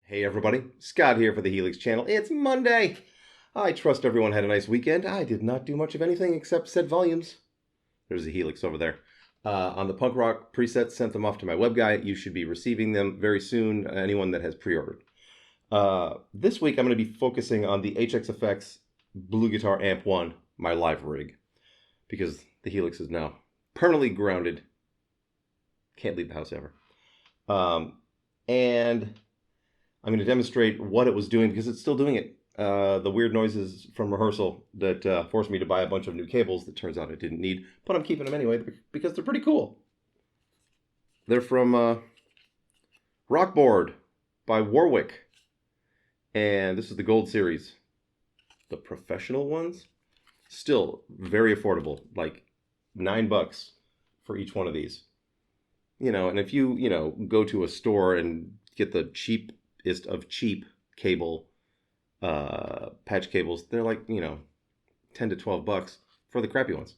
Hey everybody, Scott here for the Helix channel. It's Monday. I trust everyone had a nice weekend. I did not do much of anything except set volumes. There's a Helix over there. On the punk rock presets, sent them off to my web guy. You should be receiving them very soon, anyone that has pre-ordered. This week I'm going to be focusing on the HX Effects BluGuitar Amp 1, my live rig, because the Helix is now permanently grounded. Can't leave the house ever. And I'm going to demonstrate what it was doing because it's still doing it. The weird noises from rehearsal that forced me to buy a bunch of new cables that turns out I didn't need, but I'm keeping them anyway because they're pretty cool. They're from Rockboard by Warwick, and this is the Gold Series. The professional ones, still very affordable, like $9 for each one of these. You know, and if you go to a store and get the cheapest of cheap cable, patch cables, they're like, 10 to 12 bucks for the crappy ones.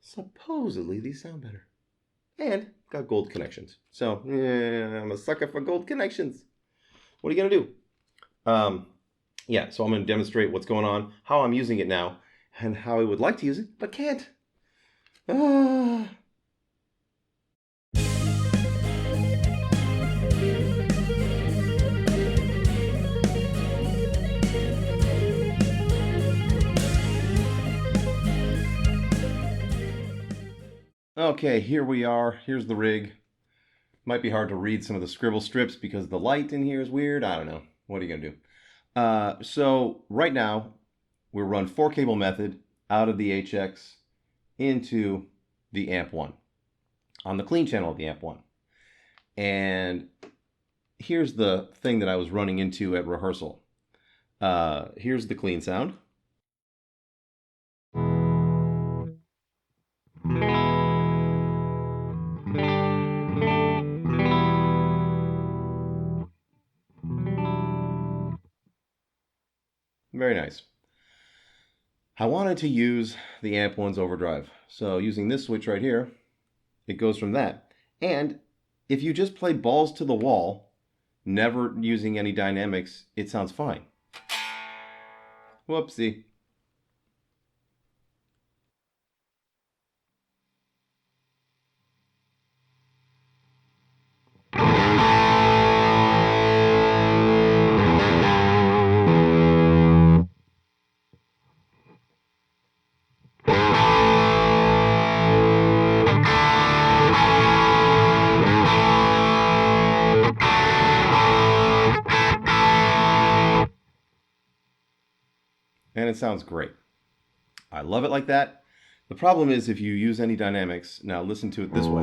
Supposedly these sound better. And got gold connections. So, yeah, I'm a sucker for gold connections. What are you going to do? Yeah, so I'm going to demonstrate what's going on, how I'm using it now, and how I would like to use it, but can't. Okay, here we are. Here's the rig. Might be hard to read some of the scribble strips because the light in here is weird. I don't know. What are you going to do? So right now, we run 4-cable method out of the HX into the Amp 1 on the clean channel of the Amp 1. And here's the thing that I was running into at rehearsal. Here's the clean sound. Very nice. I wanted to use the Amp 1's overdrive. So using this switch right here, it goes from that. And if you just play balls to the wall, never using any dynamics, it sounds fine. Whoopsie. And it sounds great. I love it like that. The problem is if you use any dynamics, now listen to it this way.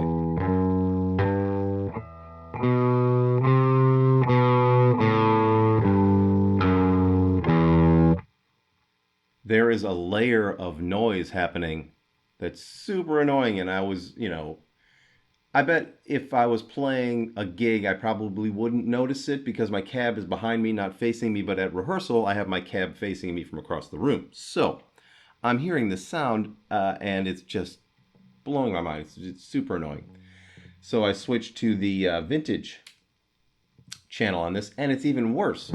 There is a layer of noise happening that's super annoying, and I was, I bet if I was playing a gig, I probably wouldn't notice it because my cab is behind me, not facing me, but at rehearsal, I have my cab facing me from across the room. So I'm hearing this sound, and it's just blowing my mind. It's super annoying. So I switched to the vintage channel on this, and it's even worse.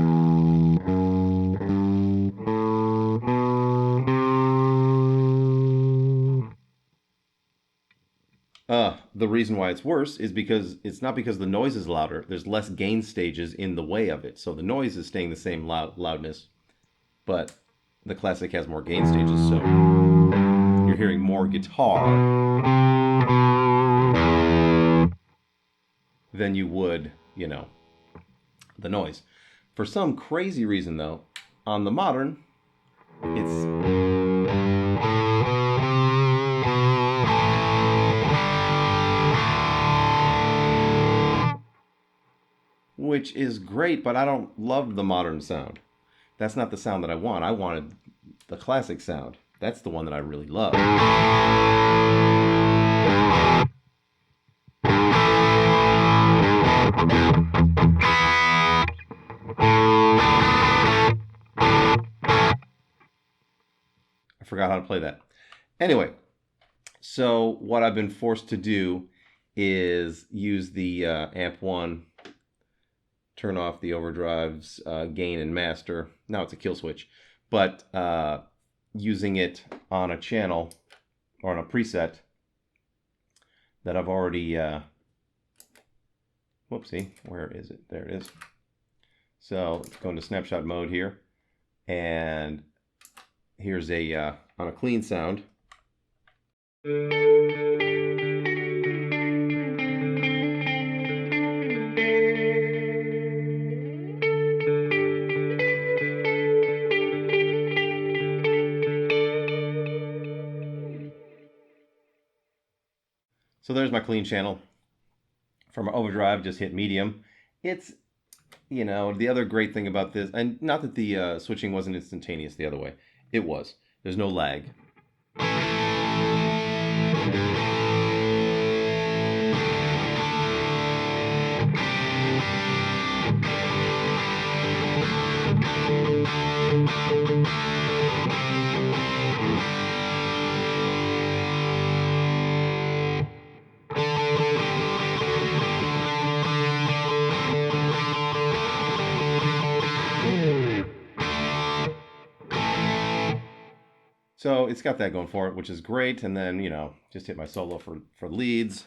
The reason why it's worse is because it's not because the noise is louder. There's less gain stages in the way of it. So the noise is staying the same loudness, but the Classic has more gain stages. So you're hearing more guitar than you would, the noise. For some crazy reason, though, on the Modern, which is great, but I don't love the Modern sound. That's not the sound that I want. I wanted the Classic sound. That's the one that I really love. I forgot how to play that. Anyway, so what I've been forced to do is use the Amp 1 turn off the overdrive's gain and master. Now it's a kill switch, but using it on a channel or on a preset that I've already, whoopsie, where is it? There it is. So let's go into snapshot mode here, and here's a on a clean sound. So there's my clean channel. For my overdrive, just hit medium. It's, you know, the other great thing about this, and not that the switching wasn't instantaneous the other way. It was. There's no lag. So it's got that going for it, which is great. And then, you know, just hit my solo for leads.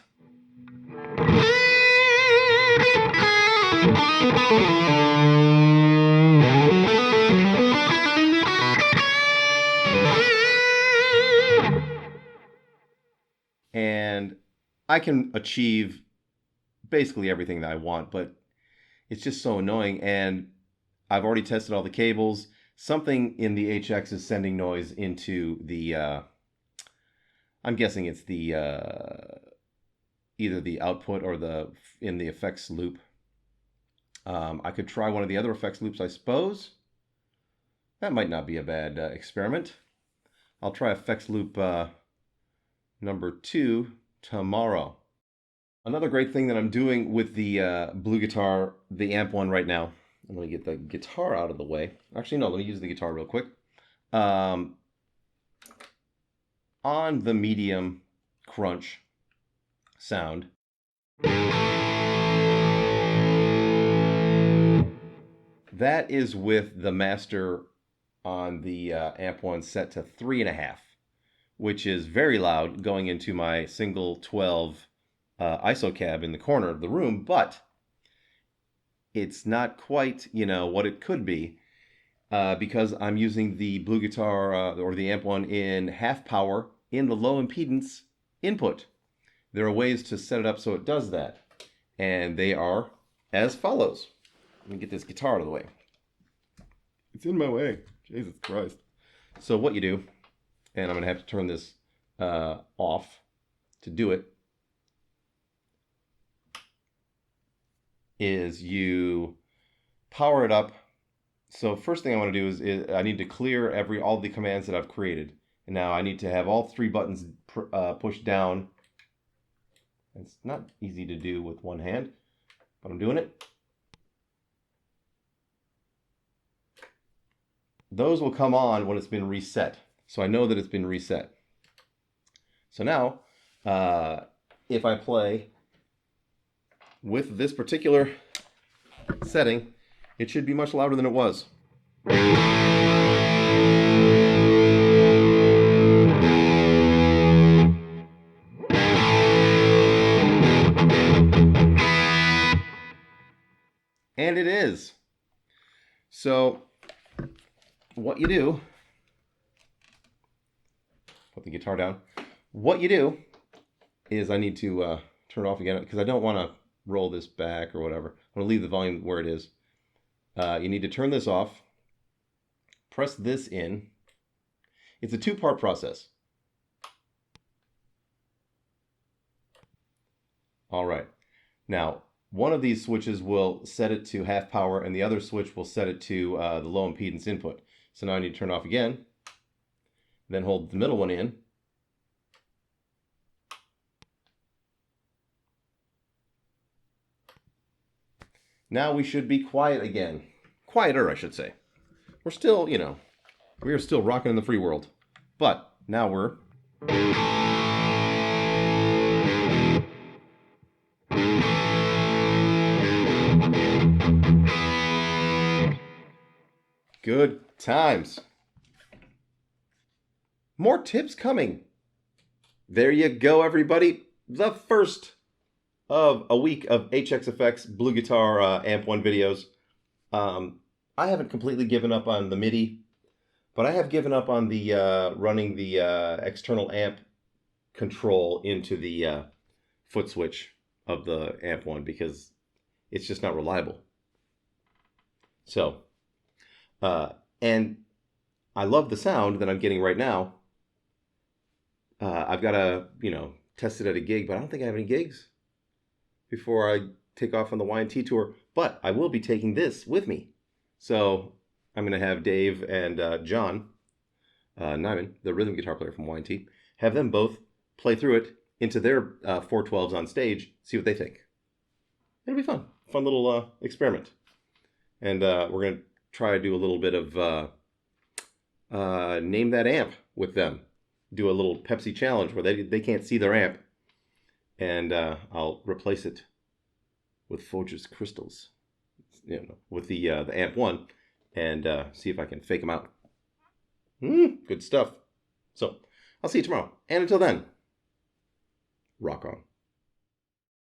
And I can achieve basically everything that I want, but it's just so annoying. And I've already tested all the cables. Something in the HX is sending noise into the, I'm guessing it's the, either the output or in the effects loop. I could try one of the other effects loops, I suppose. That might not be a bad experiment. I'll try effects loop number 2 tomorrow. Another great thing that I'm doing with the BluGuitar, the amp one right now, I'm going to get the guitar out of the way. Actually, no, let me use the guitar real quick. On the medium crunch sound, that is with the master on the amp one set to 3.5, which is very loud going into my single 12 ISO cab in the corner of the room, but it's not quite, you know, what it could be because I'm using the BluGuitar or the amp one in half power in the low impedance input. There are ways to set it up so it does that, and they are as follows. Let me get this guitar out of the way. It's in my way. Jesus Christ. So what you do, and I'm going to have to turn this off to do it, is you power it up. So first thing I want to do is I need to clear all the commands that I've created. And now I need to have all 3 buttons pushed down. It's not easy to do with one hand, but I'm doing it. Those will come on when it's been reset. So I know that it's been reset. So now, if I play with this particular setting, it should be much louder than it was. And it is. So what you do, put the guitar down. What you do is I need to turn it off again because I don't want to roll this back or whatever. I'm going to leave the volume where it is. You need to turn this off. Press this in. It's a 2-part process. All right. Now, one of these switches will set it to half power, and the other switch will set it to the low impedance input. So now I need to turn it off again. Then hold the middle one in. Now we should be quiet again. Quieter, I should say. We're still, you know, we are still rocking in the free world. But now we're... Good times. More tips coming. There you go, everybody. The first of a week of HXFX BluGuitar Amp 1 videos. I haven't completely given up on the MIDI, but I have given up on the running the external amp control into the foot switch of the Amp 1 because it's just not reliable. So, and I love the sound that I'm getting right now. I've got to, test it at a gig, but I don't think I have any gigs before I take off on the Y&T tour. But I will be taking this with me. So I'm going to have Dave and John Nyman, the rhythm guitar player from Y&T, have them both play through it into their 412s on stage, see what they think. It'll be fun. Fun little experiment. And we're going to try to do a little bit of name that amp with them. Do a little Pepsi challenge where they can't see their amp. And I'll replace it with Folgers crystals, with the Amp 1, and see if I can fake them out. Good stuff. So I'll see you tomorrow. And until then, rock on.